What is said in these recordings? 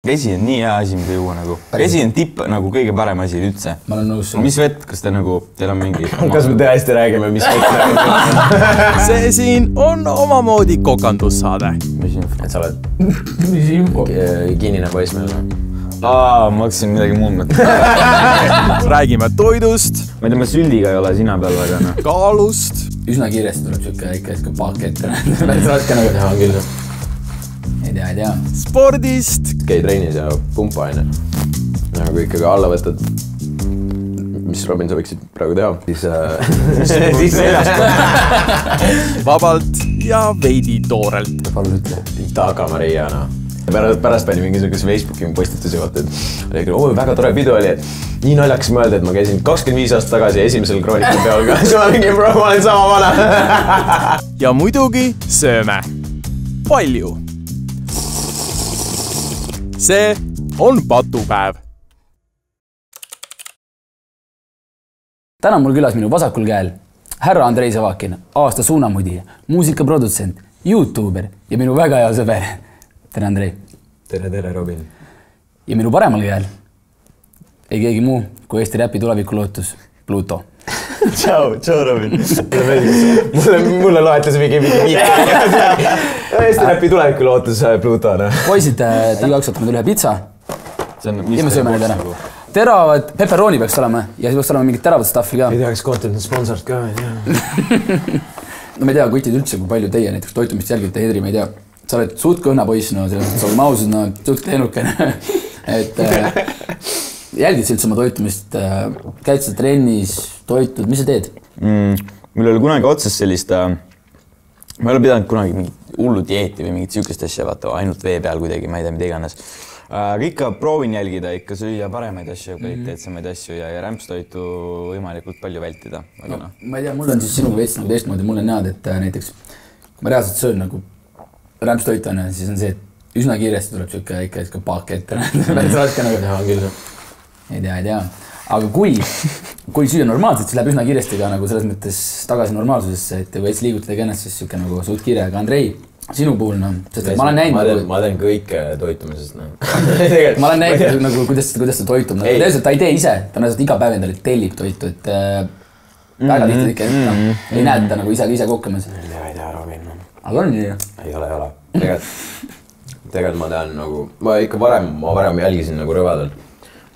Vesi on nii hea asi, mida juua nagu. Vesi on tipp nagu kõige parem asi üldse. Ma olen nõus. Mis vett, kas te nagu, teil on mingi... Kas me tõesti räägime, mis vett nagu? See siin on omamoodi kokandussaade. Mis info? Et sa oled Mis info? kinnine poismeel. Ma hakkasin midagi muud mõtlema. Räägime toidust. Ma ei tea, ma süldiga ei ole sina peal väga, noh. Kaalust. Üsna kiiresti tuleb ikka pakett. Päris raske nagu teha küll. Ei tea. Spordist. Käi trennis ja pumpa aine. Kui ikkagi alla võtad, mis Robin sa võiksid praegu teha, siis seljas. Vabalt ja veidi toorelt. Palun ütle. Taga Maria, no. Pärast pani mingisuguse Facebooki postitusi vaata, et väga tore pidu oli, et nii naljakas mõelda, et ma käisin 25 aastat tagasi esimesel Kroonika peal ka, siis ma mingi, bro, ma olen sama vana. Ja muidugi sööme. Palju. See on patupäev. Täna mul külas minu vasakul käel härra Andrei Savakin, aasta suunamudija, muusikaprodutsent, YouTuber ja minu väga hea sõber. Tere, Andrei. Tere, Robin. Ja minu paremal käel ei keegi muu kui Eesti räpi tulevikulootus Pluto. Tšau, Robin. Mulle loetles mingi Eesti räpi tulevikulootus Pluto. Poisid, igaks võtame ühe pitsa. Ja me sööme neid ära. Teravad, pepperoni peaks olema ja siis peaks olema mingit teravat staffi ka. Ei tea, kas content on sponsort ka, ei tea. No me ei tea, kutid üldse, kui palju teie näiteks toitumist jälgite, Hedri, me ei tea. Sa oled suht kõhna poiss, no sa oled mausud, no suht leenukene. Et jälgid sa üldse oma toitumist, käid sa trennis, toitud, mis sa teed? Mul oli kunagi otsas sellist, ma ei ole pidanud kunagi mingit hullu dieeti või mingit sihukest asja, vaata, ainult vee peal kuidagi, ma ei tea, mida iganes. Ikka proovin jälgida, ikka süüa paremaid asju, kvaliteetsemaid asju ja rämpstoitu võimalikult palju vältida. No, ma ei tea, mul on siis sinuga veits nagu teistmoodi, mul on näad, et näiteks kui ma reaalselt söön nagu rämpstoit on, siis on see, et üsna kiiresti tuleb ikka pakett. Päris raske nagu teha küll. Ei tea. Aga kui süüa normaalselt, siis läheb üsna kiiresti ka nagu selles mõttes tagasi normaalsusesse, et võiks liigutada ennast siis siuke nagu suht kiire. Aga Andrei, sinu puhul, no, sest ma olen näinud... Ma teen kõike toitumisest, no. Ma olen näinud nagu, kuidas ta toitub. Ta ei tee ise, ta on iga päev endale tellib toitu, et väga tihti ikka ei näed ta nagu ise kokkamas. Ei tea, Robin. Aga on nii? Ei ole. Tegelikult ma tean nagu, ma ikka varem jälgisin nagu rõvadalt.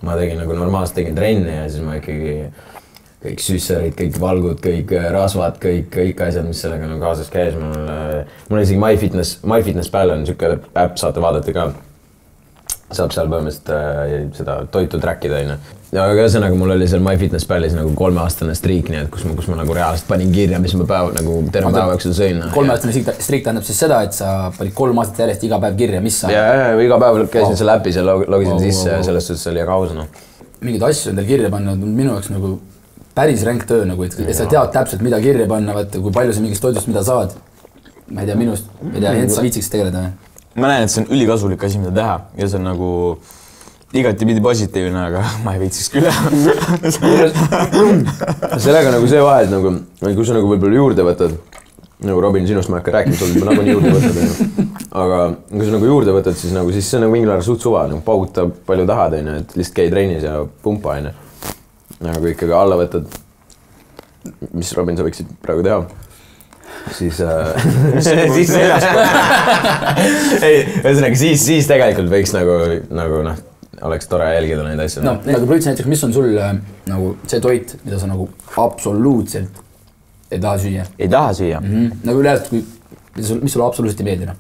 Ma tegin nagu normaalselt tegin trenni ja siis ma ikkagi kõik süsserid, kõik valgud, kõik rasvad, kõik asjad, mis sellega nagu kaasas käes. Mul on isegi MyFitness peal on niisugune äpp, saate vaadata ka. Saab seal põhimõtteliselt seda toitu trackida. Ja ühesõnaga mul oli seal MyFitness pealis nagu 3-aastane striik, nii et kus ma nagu reaalselt panin kirja, mis ma nagu terve päeva jooksul sõin. 3-aastane striik tähendab siis seda, et sa panid 3 aastat järjest iga päev kirja, mis sa... Ja iga päev käisin selle äpis ja logisin sisse ja sellest suhtes oli kaus. Mingid asju on teil kirja panna, minu jaoks nagu päris ränk töö, et sa tead täpselt, mida kirja panna, kui palju sa mingist toidust, mida saad. Ma ei tea, minust, ma ei tea, Jens viitsiks tegeleda. Ma näen, et see on ülikasulik asi, mida teha ja see on nagu igati pidi positiivne, aga ma ei viitsiks küll. Sellega nagu see vahe, et kui sa nagu võib-olla juurde võtad, nagu Robin, sinust ma ei hakka rääkima, sa oled nagu nii juurde võtad, aga kui sa nagu juurde võtad, siis see on nagu mingil ajal suht suva, pauguta palju tahad, et lihtsalt käi trennis ja pumpa. Kui ikkagi alla võtad, mis Robin sa võiksid praegu teha, siis seljas. Siis tegelikult võiks nagu oleks tore jälgida neid asju. No, aga kui üldse näiteks, mis on sul nagu see toit, mida sa nagu absoluutselt ei taha süüa? Ei taha süüa? Nagu üleselt, mis sulle absoluutselt ei meeldina?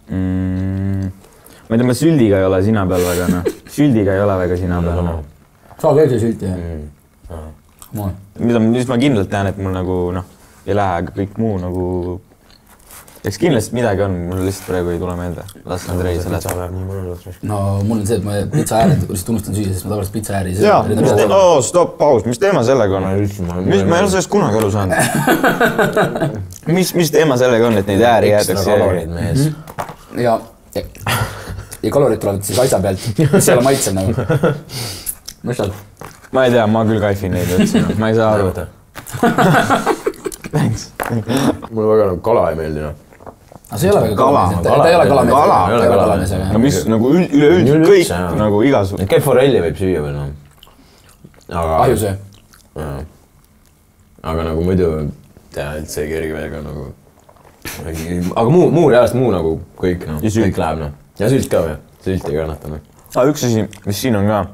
Ma ei tea, ma süldiga ei ole sina peal väga, noh. Süldiga ei ole väga sina peal. Sa käib see süldi, jah? Mis ma kindlalt tean, et mul nagu, ei lähe, aga kõik muu nagu... Eks kindlasti midagi on, mul lihtsalt praegu ei tule meelde. Las Andrei selle. No mul on see, et ma pitsa äärelt lihtsalt unustan süüa, sest ma tavaliselt pitsa ääri. Jaa, stopp, paus, mis teema sellega on? Ma ei ole sellest kunagi aru saanud. Mis teema sellega on, et neid ääri jäädaks? Ekstra kalorid mees. Ja kalorid tulevad siis asja pealt, mis ei ole maitseb nagu. Mis saad? Ma ei tea, ma küll kaifin neid üldse, ma ei saa aru. Mulle väga kala ei meeldi. aga see ei ole väga kalamees, ta ei ole kalamees. No mis nagu üleüldiselt kõik nagu igasugune. Käib forelli võib süüa või noh. Ahjusöö. Aga nagu muidu teha üldse kergeveega nagu. Aga muu reaalselt muu nagu kõik noh. Kõik läheb noh. Ja sült ka või? Sült ei kannata noh. Üks asi, mis siin on ka.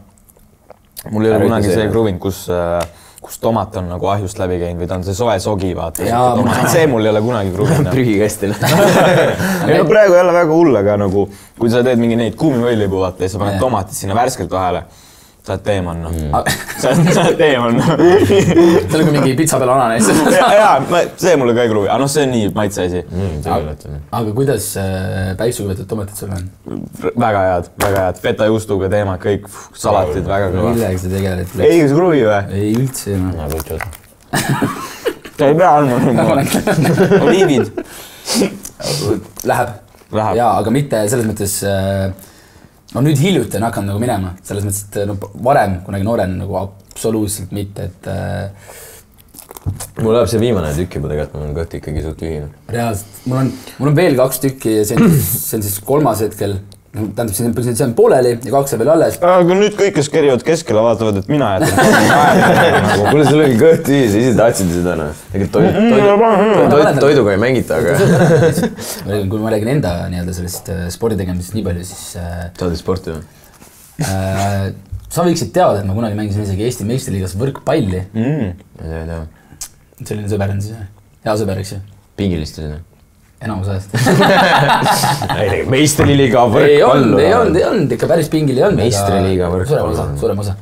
Mul ei ole kunagi see kruvinud, kus tomat on nagu ahjust läbi käinud või ta on see soe sogi, vaata. See mul ei ole kunagi kruvinud. Prügikastina. Praegu jälle väga hull, aga nagu kui sa teed mingi neid kuumi võilibu, vaata ja sa paned tomatid sinna värskelt vahele, sa oled teeman, noh. Sa oled teeman, noh. See on nagu mingi pitsa peal ananes. Jaa, see mulle ka ei kruvi, aga noh, see on nii maitse asi. Aga kuidas päiksuga võetud tomatid sul on? Väga head. Feta juustuga teema, kõik salatid väga kõva. Millega sa tegeled? Ei see kruvi või? Ei üldse. Sa ei pea andma. Oliivid. Läheb. Jaa, aga mitte selles mõttes... No nüüd hiljuti on hakanud nagu minema, selles mõttes, et no, varem, kunagi noorena nagu absoluutselt mitte, et... Mul läheb see viimane tükk juba tegelikult, mul on kõht ikkagi suht ühine. Reaalselt, mul on veel 2 tükki ja see on siis 3. hetkel. Tähendab, see on pooleli ja 2 on veel alles. Aga nüüd kõik, kes kerivad keskele, vaatavad, et mina jätan. Kuule, sul oli kõht ühis, ise tahtsid seda, noh. Toiduga ei mängita, aga... Kui ma räägin enda sellest sporditegemisest nii palju, siis... Sa oled sporti või? Sa võiksid teada, et ma kunagi mängisin isegi Eesti meistriliigas võrkpalli. Selline sõber on siis, hea sõber, eks ju? Pingilistusena? Enamus ajast. Meistriliiga võrkpallu. Ei olnud, ikka päris pingil ei olnud. Meistriliiga võrkpallu. Suurem osa.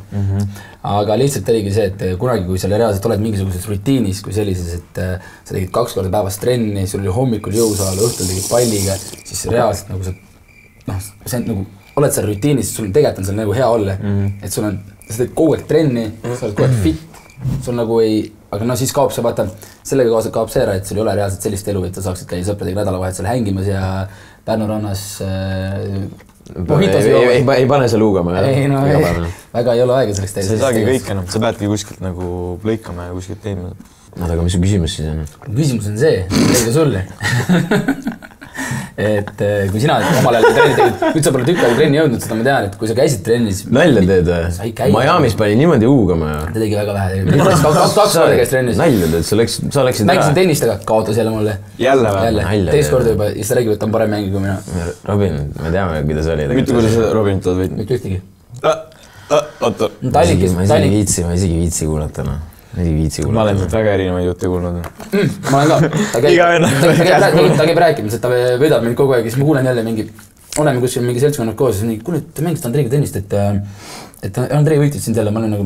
Aga lihtsalt oligi see, et kunagi, kui seal reaalselt oled mingisuguses rutiinis, kui sellises, et sa tegid 2 korda päevas trenni, sul oli hommikul jõusaal, õhtul tegid palliga, siis reaalselt nagu sa, noh, see nagu, oled seal rutiinis, sul tegelikult on seal nagu hea olla, et sul on, sa teed kogu aeg trenni, sa oled kogu aeg fit, sul nagu ei, aga no siis kaob see, vaata, sellega kaasa kaob see ära, et sul ei ole reaalselt sellist elu, et sa saaksid käia sõpradega nädalavahetusel hängimas ja Pärnu rannas ei pane see luugama. Ei, no väga ei ole aega selleks teha. Sa ei saagi kõik enam, sa peadki kuskilt nagu lõikama ja kuskilt teema. Aga mis su küsimus siis on? Küsimus on see, selge sulle. Et kui sina omal ajal trenni tegid, nüüd sa pole tükk aega trenni jõudnud, seda ma tean, et kui sa käisid trennis... Nalja teed või? Miami's pani niimoodi huugama. Ta tegi väga vähe. 2 korda käis trennis. Nalja teed, sa läksid ära. Mängisin tennist, aga kaotas jälle mulle. Jälle või? Teist korda juba, ja sa räägib, et ta on parem mängija kui mina. Robin, me teame, kuidas oli. Mitu kuidas Robinit oled võitnud? Mitte ühtegi. Oota. Ma isegi viitsi kuulata. Ma olen sealt väga erinevaid jutte kuulnud. Ma olen ka. Ta käib rääkimas, et ta võidab mind kogu aeg ja siis ma kuulen jälle mingi, oleme kuskil mingi seltskonnad koos ja siis nii, kuule, te mängiste Andreiga tennist, et Andrei võitis sind jälle, ma olen nagu,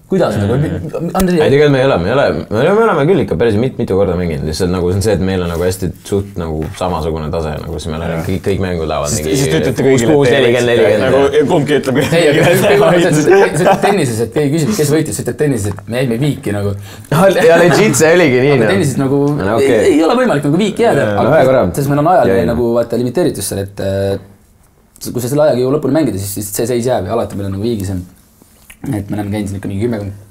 kuidas nagu, Andrei... Ei, tegelikult me oleme küll ikka päris mitu korda mänginud, lihtsalt nagu see on see, et meil on nagu hästi suht nagu samasugune tase, nagu siis meil on kõik mängud lähevad mingi... Siis ütlete kõigile, et nagu kumbki ütleb... Ei, aga sa ütled tennises, et keegi küsib, kes võitis, sa ütled tennises, et me jäime viiki nagu... Ja legit see oligi nii. Aga tennises nagu ei ole võimalik nagu viiki jääda, aga sest meil on ajal nagu vaata limiteeritus seal, et kui sa selle ajaga ju lõpuni mängida, siis see seis jääb ja alati meil on nagu viigis. Et me oleme käinud siin ikka mingi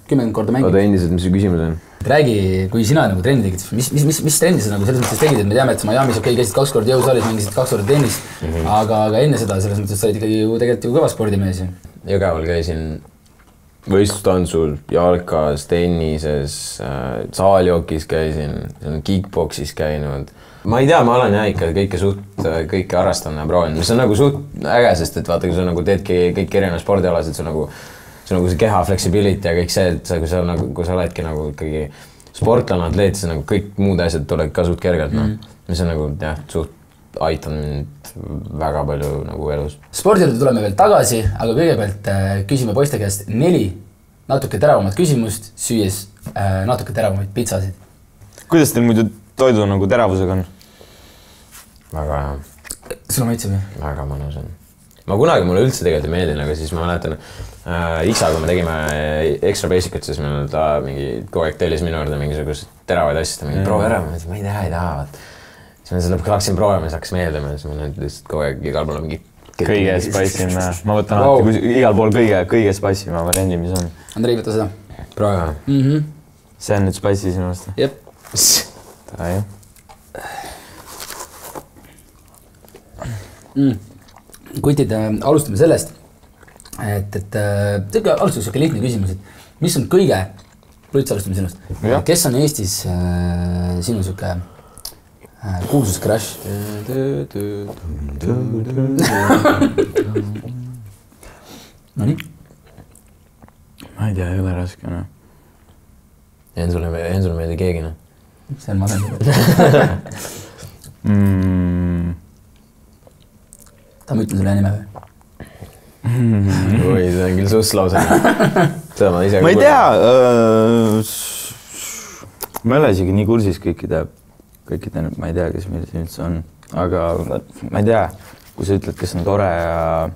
10 korda mängida. Oota endiselt, mis su küsimus on? Räägi, kui sina nagu trenni tegid, mis trenni sa nagu selles mõttes tegid, et me teame, et sa Miami's käisid 2 korda jõusaalis, mängisid 2 korda tennist, aga enne seda selles mõttes sa olid ikkagi ju tegelikult kõva spordimees. Jõgeval käisin võistlustantsul, jalkas, tennises, saaljokis käisin, kickboxis käinud. Ma ei tea, ma olen jah ikka kõike harrastanud ja proovinud, mis on nagu suht äge, sest et vaata, kui sa nagu teedki kõik erinevad spordialased, see nagu see keha flexibility ja kõik see, et kui sa oledki nagu ikkagi sportlane, atleet, siis nagu kõik muud asjad tulevad ka suht kergelt, mis on nagu jah, suht aitanud mind väga palju nagu elus. Spordi juurde tuleme veel tagasi, aga kõigepealt küsime poiste käest 4 natuke teravamat küsimust, süües natuke teravamaid pitsasid. Kuidas teil muidu toidu nagu teravusega on? Väga hea. Sulle maitseb või? Väga mõnus on. Ma kunagi mulle üldse tegelikult ei meeldin, aga siis ma mäletan X-a, kui me tegime Extra Basicut, siis meil ta mingi kogu aeg tellis minu juurde mingisugust teravaid asju, mingi proovi ära, ma ei taha. Siis ma lõpuks hakkasin proovima, siis hakkas meeldima, siis ma nüüd lihtsalt kogu aeg igal pool mingi kõige spicim, ma võtan alati igal pool kõige spicima variandi, mis on. Andrei, võta seda. Proovi. See on nüüd spicy sinu vastu? Jep. Kutid, alustame sellest, et alustuseks siuke lihtne küsimus, et mis on kõige, Luits, alustame sinust. Kes on Eestis sinu siuke kuulsus crush? Nonii? Ma ei tea, ei ole raske, no. Jensule meeldi keegi, no. See on masendav. Ta ma ütlen sulle nime või? Oi, see on küll suss lausa. Seda ma ise ma ei tea. Ma ei ole isegi nii kursis kõikide, ma ei tea, kes meil siin üldse on. Aga ma ei tea, kui sa ütled, kes on tore ja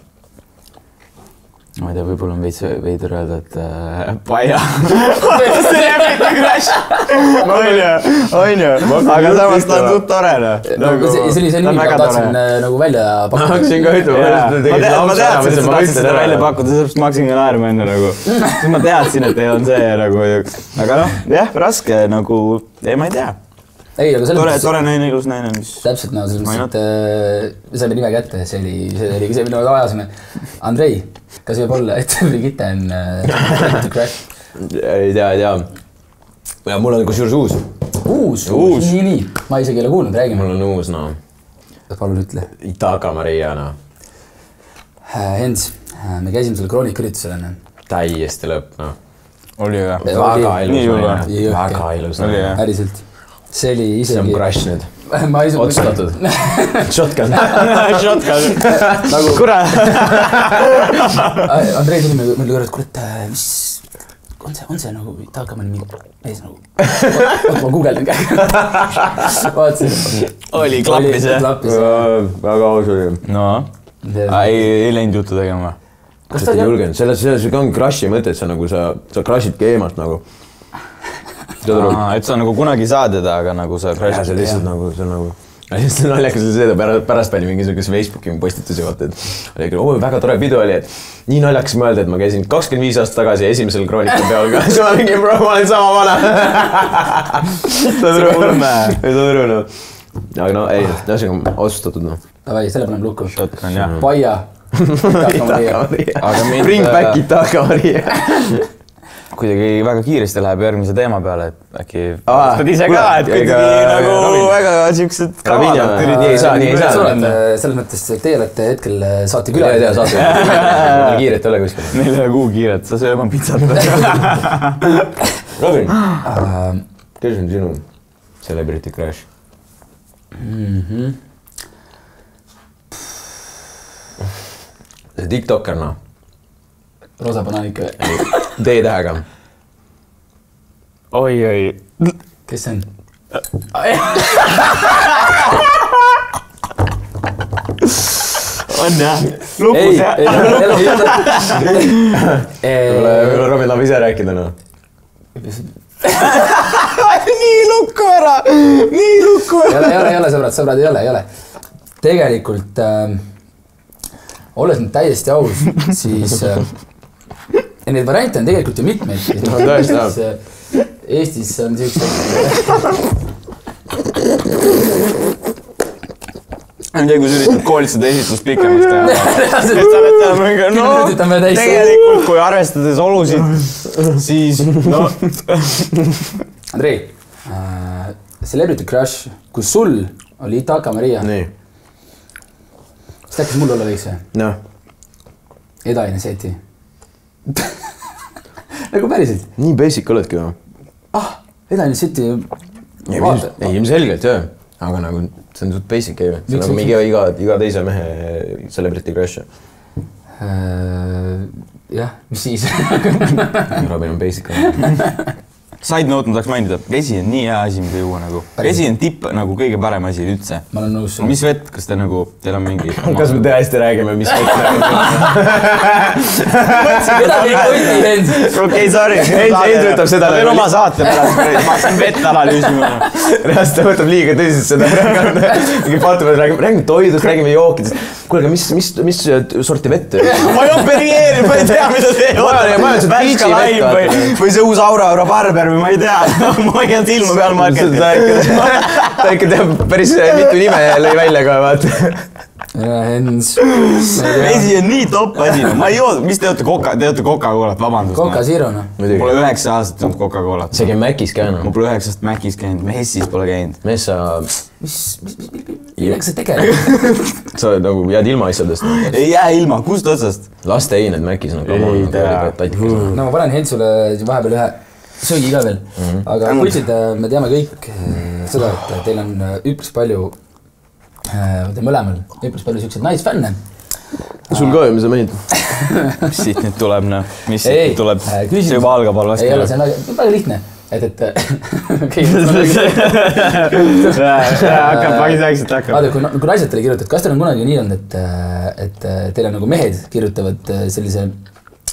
ma ei tea, võib-olla on veidur öelda, et Paia. On ju. Aga samas ta on suht tore. See oli see nimi, ma tahtsin nagu välja pakkuda. Ma hakkasin ka ütlema. Ma teadsin, et sa tahtsid seda välja pakkuda, sellepärast ma hakkasin ka naerma enne nagu. Siis ma teadsin, et on see nagu. Aga noh, jah, raske nagu, ma ei tea. Ei, aga selles tore naine, ilus naine, mis... Täpselt, no selles mõttes, et me saime nime kätte, see oli see, mida me ajasime. Andrei, kas võib olla, et Brigitte on crush? Ei tea. Ja mul on kusjuures uus. Nii. Ma isegi ei ole kuulnud, räägime. Mul on uus, no. Palun ütle. Itaka Maria, no. Hens, me käisime selle krooniküritusel enne. Täiesti lõpp, no. Oli ju. Väga ilus. Päriselt. See oli isegi... See on crush nüüd. Otsustatud. Shotgun. Nagu kure. Andrei tuli meil juures, kurat, mis... On see nagu... Itaka mõni mees nagu... Oot, ma guugeldan käi. Vaatasin. Oli klappis, jah? Väga aus oli. No. Ei läinud juttu tegema. Kas ta ei julgenud? Selles ongi crushi mõte, et sa crushidki eemalt nagu. Et sa nagu kunagi saad teda, aga nagu sa crushid. See lihtsalt nagu, see on nagu... See on naljakas oli seda, pärast pani mingisuguse Facebooki postitusi vaata, et väga tore pidu oli, et nii naljakas mõelda, et ma käisin 25 aastat tagasi esimesel kroonika peal, aga siis ma mingi, bro, ma olen sama vana. Saad aru, no. Aga no, ei, ühesõnaga otsustatud, no. Davai, selle paneme lukku. Shotgun, jah. Paia. Bring back Itaka Maria. Kuidagi väga kiiresti läheb järgmise teema peale, et äkki vastad ise ka, et kuidagi nagu väga siuksed kavadad. Nii ei saa. Selles mõttes, et teie olete hetkel saate küla. Ei tea, saate. Kiiret ole kuskil. Neil ei ole kuu kiiret, sa sööma pitsat. Robin, kes on sinu celebrity crush? See TikToker, no. Rosa banaanik või? D-tähega. Oi. Kes see on? On jah? Lupus jah? Võib-olla Robin tahab ise rääkida, no. Nii lukku ära! Ei ole, sõbrad, ei ole. Tegelikult, olles nüüd täiesti aus, siis neid variante on tegelikult ju mitmeid. Eestis on siuksed... Kui sa üritad koolitseda esitust pikemaks teha. Tegelikult, kui arvestades olusid, siis... Andrei, celebrity crush, kui sul oli Itaka Maria, siis äkki mul olla võiks või? Noh. Edaine seti. Nagu päriselt. Nii basic oledki või? Edaine seti... Ei, ilmselgelt jah. Aga nagu see on suht basic ei või? See on nagu mingi iga teise mehe celebrity crush. Jah, mis siis? Robin on basic. Side note ma tahaks mainida, vesi on nii hea asi, mida juua nagu. Vesi on tipp nagu kõige parem asi üldse. Ma olen nõus. Mis vett, kas te nagu, teil on mingi... Kas me tõesti räägime, mis vett nagu? Okei, sorry. Heinz võtab seda. Ma teen oma saate pärast, ma hakkan vett analüüsima. Reast ta võtab liiga tõsiselt seda. Mingi paatu peal räägime toidust, räägime jookidest. Kuulge, mis sorti vett? Ma ei opereeri, ma ei tea, mida see on. Või see uus Aura Barber või ma ei tea. Ma hoian silma peal market. Ta ikka teab päris mitu nime lõi välja ka, vaata. Hens. vesi on nii top asi, ma ei joo, mis te olete Coca-Colat, vabandust. Coca Zero, noh. Pole 9 aastat olnud Coca-Colat. See käib Mäkis ka, noh. Ma pole 9 aastat Mäkis käinud, Messis pole käinud. Messa... Millega sa tegeled? Sa nagu jääd ilma asjadest. Ei jää ilma, kust otsast? Laste eined Mäkis, nagu no ma panen Hensule vahepeal ühe söögi ka veel. Aga pulsid, me teame kõik seda, et teil on üpris palju, te mõlemal üpris palju siukseid naisfänne. Sul ka ju, mis sa meid? Mis siit nüüd tuleb, noh? Mis siit tuleb? See juba algab all vastu. Ei ole, see on väga lihtne. Et hakkab, pagis väikselt hakkab. Vaata, kui naised teile kirjutavad, kas teil on kunagi nii olnud, et teile nagu mehed kirjutavad sellise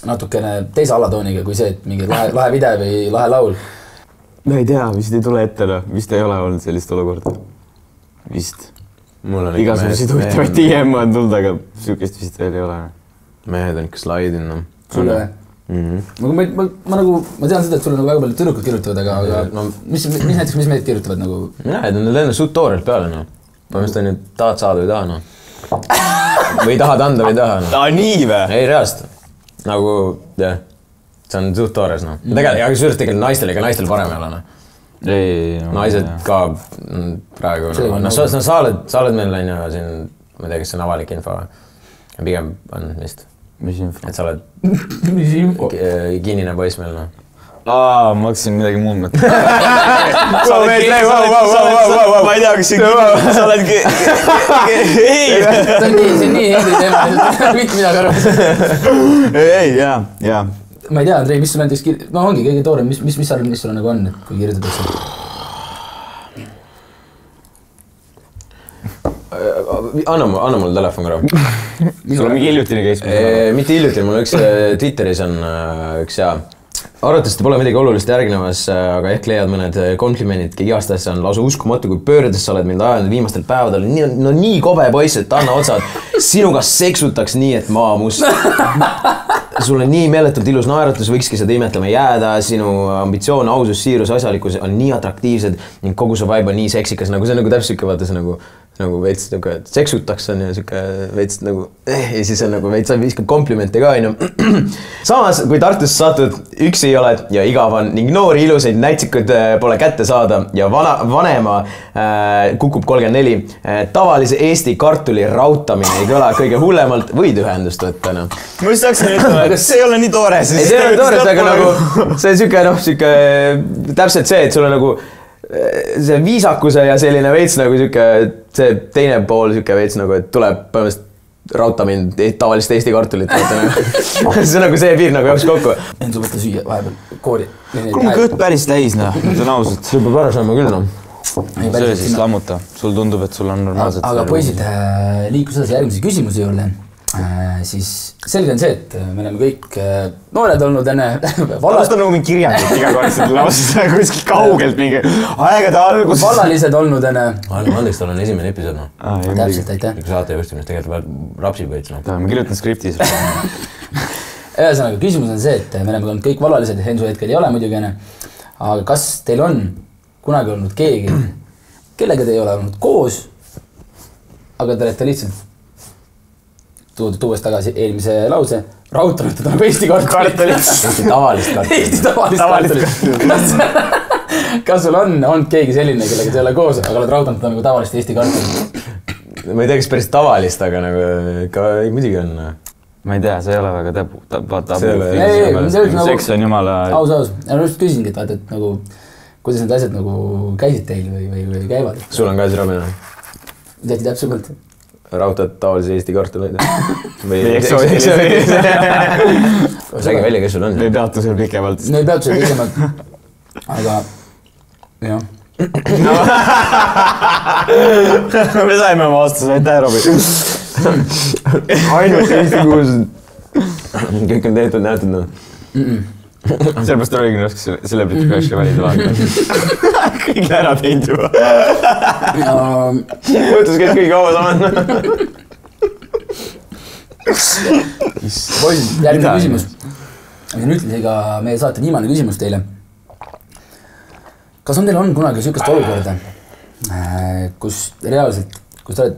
natukene teise alatooniga kui see, et mingi lahe video või lahe laul? Ma ei tea, vist ei tule ette, noh. Vist ei ole olnud sellist olukorda. Vist. Igasuguseid huvitavaid DM on tulnud, aga sihukest vist veel ei ole. Mehed on ikka slaidin, noh. Sulle või? Ma tean seda, et sulle nagu väga palju tüdrukud kirjutavad, aga no, mis mehed kirjutavad nagu? Mina, et need lennavad suht toorelt peale, noh. Põhimõtteliselt on ju, tahad saada või taha, noh. Või tahad anda või taha, noh. Nii või? Ei, reaalselt. Nagu, jah. See on suht toores, noh. Tegelikult naistel ega naistel parem ei ole, noh. Naised ka praegu, noh. Sa oled meil, on ju, siin, ma ei tea, kas see on avalik info. Pigem on vist. Mis info? Et sa oled mis info? Kinnine poiss meil, noh. Ma hakkasin midagi muud mõtlema. Ma ei tea, kas sa oled ei! See on nii hendi teema, mitte midagi arvas. Ei, jaa. Ma ei tea, Andrei, mis sul näiteks no ongi kõige toorem, mis sa arvad, mis sul nagu on, et kui kirjutatakse? Anna mulle telefon korra. Sul on mingi hiljutine käis? Mitte hiljutine, mul üks Twitteris on üks hea. Arvatavasti pole midagi olulist järgnemas, aga ehk leiad mõned komplimendid, keegi aastasse on lausa uskumatu, kui pöördes sa oled mind ajanud viimastel päevadel. No nii kobe poiss, et anna otsad. Sinuga seksutaks nii, et maa must. Sul on nii meeletult ilus naeratus, võikski seda imetlema jääda. Sinu ambitsioon, ausus, siirus, asjalikkus on nii atraktiivsed ning kogu see vibe on nii seksikas. Nagu see on nagu täpselt siuke, vaata see nagu veits nagu seksutaks on ja siuke veits nagu ja siis on nagu veits viskab komplimente ka, on ju. Samas, kui Tartusse satud, üksi oled ja igav on ning noori ilusaid näitsikud pole kätte saada ja vanema kukub 34, tavalise Eesti kartuli rautamine ei kõla kõige hullemalt, võid ühendust võtta, noh. Ma just hakkasin ütlema, et see ei ole nii toores. Ei, see ei ole toores, aga nagu see on siuke, noh, siuke täpselt see, et sul on nagu see viisakuse ja selline veits nagu siuke, see teine pool siuke veits nagu, et tuleb põhimõtteliselt rauta mind tavalist Eesti kartulit. See on nagu see piir nagu jooks kokku. Ensu võtta süüa vahepeal koori. Kui mu kõht päris täis, noh, ütlen ausalt. Sul peab ära saama küll, noh. See oli siis lammuta. Sul tundub, et sul on normaalselt. Aga poisid, liikus edasi järgmise küsimuse juurde. Siis selge on see, et me oleme kõik noored olnud enne vallast on nagu mingi kirjandid iga korraliselt lavastada kuskil kaugelt mingi aegade algus. Vallalised olnud enne. Andeks, tal on esimene episood, noh. Täpselt, aitäh. Üks saate justimist tegelikult rapsib võits, noh. Ma kirjutan skriptis. Ühesõnaga, küsimus on see, et me oleme olnud kõik vallalised ja Hensu hetkel ei ole muidugi enne. Aga kas teil on kunagi olnud keegi, kellega te ei ole olnud koos, aga te olete lihtsalt tuues tagasi eelmise lause, rautanud teda nagu Eesti kartulit. Eesti tavalist kartulit. Eesti tavalist kartulit. Kas sul on keegi selline, kellega te ei ole koos, aga oled rautanud teda nagu tavalist Eesti kartulit? Ma ei tea, kas päris tavalist, aga nagu ka muidugi on. Ma ei tea, see ei ole väga tabu. Seks on jumala... Aus. Ja ma just küsingi, et vaata, et nagu, kuidas need asjad nagu käisid teil või käivad? Sul on ka Rabina? Tehti täpsemalt. Rautad tavalise Eesti kartuleid. Räägi välja, kes sul on. Me ei peatu seal pikemalt. Me ei peatu seal pikemalt. Aga, jah. Me saime oma vastuse, aitäh, Robi. Ainult Eesti kuulsud. Kõik on tehtud, näetud, noh. Sellepärast oligi nõusk celebrity crash'i valida vaadata. Kõik ära teinud juba. Mõttes käis kõige avasaman. Järgmine küsimus. See on ühtlasi ka meie saate viimane küsimus teile. Kas on teil on kunagi sükest olukorda, kus reaalselt, kus sa oled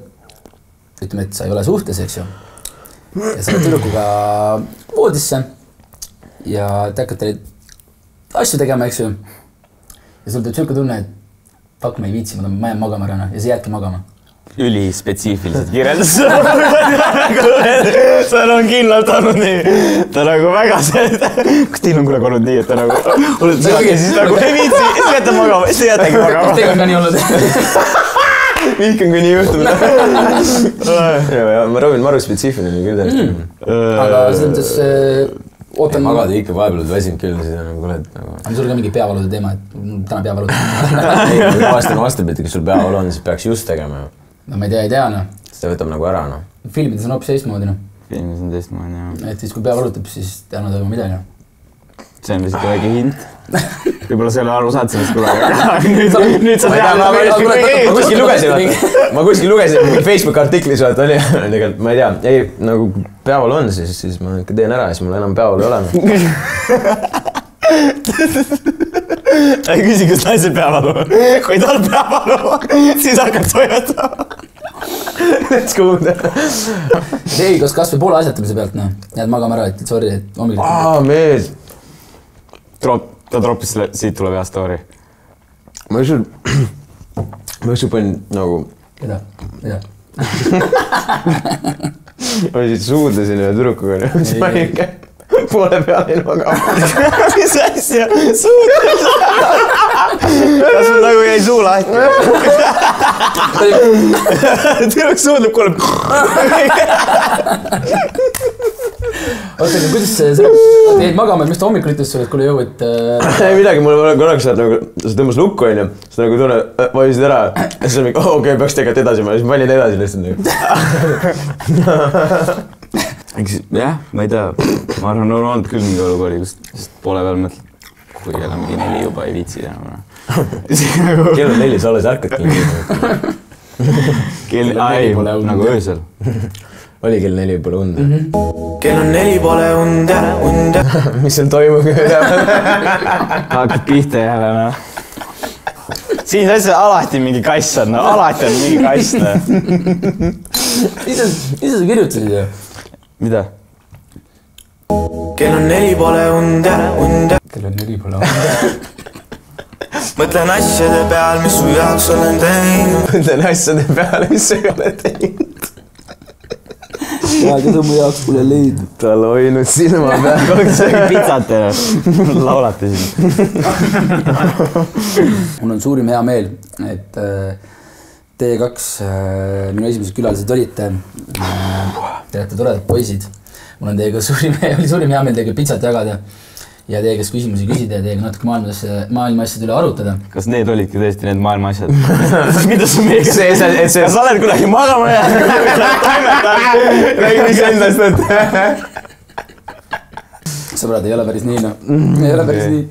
ütleme, et sa ei ole suhtes, eks ju. Ja sa oled tüdrukuga voodisse ja te hakkate asju tegema, eks ju. Ja sul teeb selline tunne, et fuck, ma ei viitsi, ma jään magama ära ja sa jäädki magama. Ülispetsiifiliselt kirjeldas. See on kindlalt olnud nii. Ta nagu väga kas teil on kuule olnud nii, et ta nagu siis nagu ei viitsi, siis jätta magama, siis jätagi magama. Teil on ka nii olnud. Vihkan, kui nii juhtub. Ma proovin maru spetsiifiline küll. Aga selles ootan... Magada ikka vahepeal väsinud küll, siis on kuuled nagu... On sul ka mingi peavalude teema, et täna peavalude? Vahest on, et kui sul peaval on, siis peaks just tegema. No ma ei tea, noh. See võtab nagu ära, noh. Filmides on hoopis teistmoodi, noh. Filmides on teistmoodi, jah. Et siis, kui pea valutab, siis täna toimub midagi, noh. See on lihtsalt väike hint. Võib-olla sa ei ole aru saad sellest kunagi. Nüüd sa tead. Ma kuskil lugesin, Facebook artiklis vaata oli. Tegelikult ma ei tea, ei, nagu peaval on, siis ma ikka teen ära ja siis mul enam peaval ei ole. Ta ei küsi, kas naisel peavalu. Kui tal peavalu, siis hakkad toimetama. Let's go. Ei, kas või poole asjatamise pealt, noh. Jääd magama ära, et sorry, et hommikul. Mees. Ta troppis selle, siit tuleb hea story. Ma ükskord panin nagu... Keda? Ma siis suudlesin ühe tüdrukuga, siis panin poole peale magama. Mis asja? Suudles? Kas sul nagu jäi suu lahti? Tüdruk suudleb kuule. Oota, kuidas sa jäid magama, mis ta hommikul ütles sulle, et kuule jõu, et... Ei midagi, mul korraks saad nagu, sa tõmbas lukku, on ju, sa nagu tunne, vajusid ära ja siis on mingi, okei, peaks tegelikult edasi, ma panin edasi lihtsalt nagu. Jah, ma ei tea, ma arvan, on olnud küll mingi olukord, kus poole peal mõtled, kui jälle mingi 4 juba ei viitsi enam. Kell on 4, sa alles ärkadki. Nagu öösel. Oli kell 4 pole und. Kell on 4 pole und. Mis seal toimub? Hakkad pihta jälle, noh. Siin asja alati mingi kass on, no alati on mingi kass, noh. Ise sa kirjutasid ju? Mida? Kell on 4 pole und. Kell on 4 pole und. Mõtlen asjade peal, mis su jaoks olen teinud. Mõtlen asjade peal, mis su ei ole teinud. Ja, kes on mu jaoks pole leidnud. Ta on loinud silma peal. Kogu see pitsat ja laulate siin. Mul on suurim hea meel, et teie 2 minu esimesed külalised olite. Te olete toredad poisid. Mul on teiega suurim hea meel teiega pitsat jagada ja teie, kes küsimusi küsida ja teiega natuke maailma asjad üle arutada. Kas need olidki tõesti need maailma asjad? Mida sa meiega Kas sa oled kuidagi magama jäänud? Räägi mis endast, et... Sõbrad, ei ole päris nii, no. Ei ole päris nii.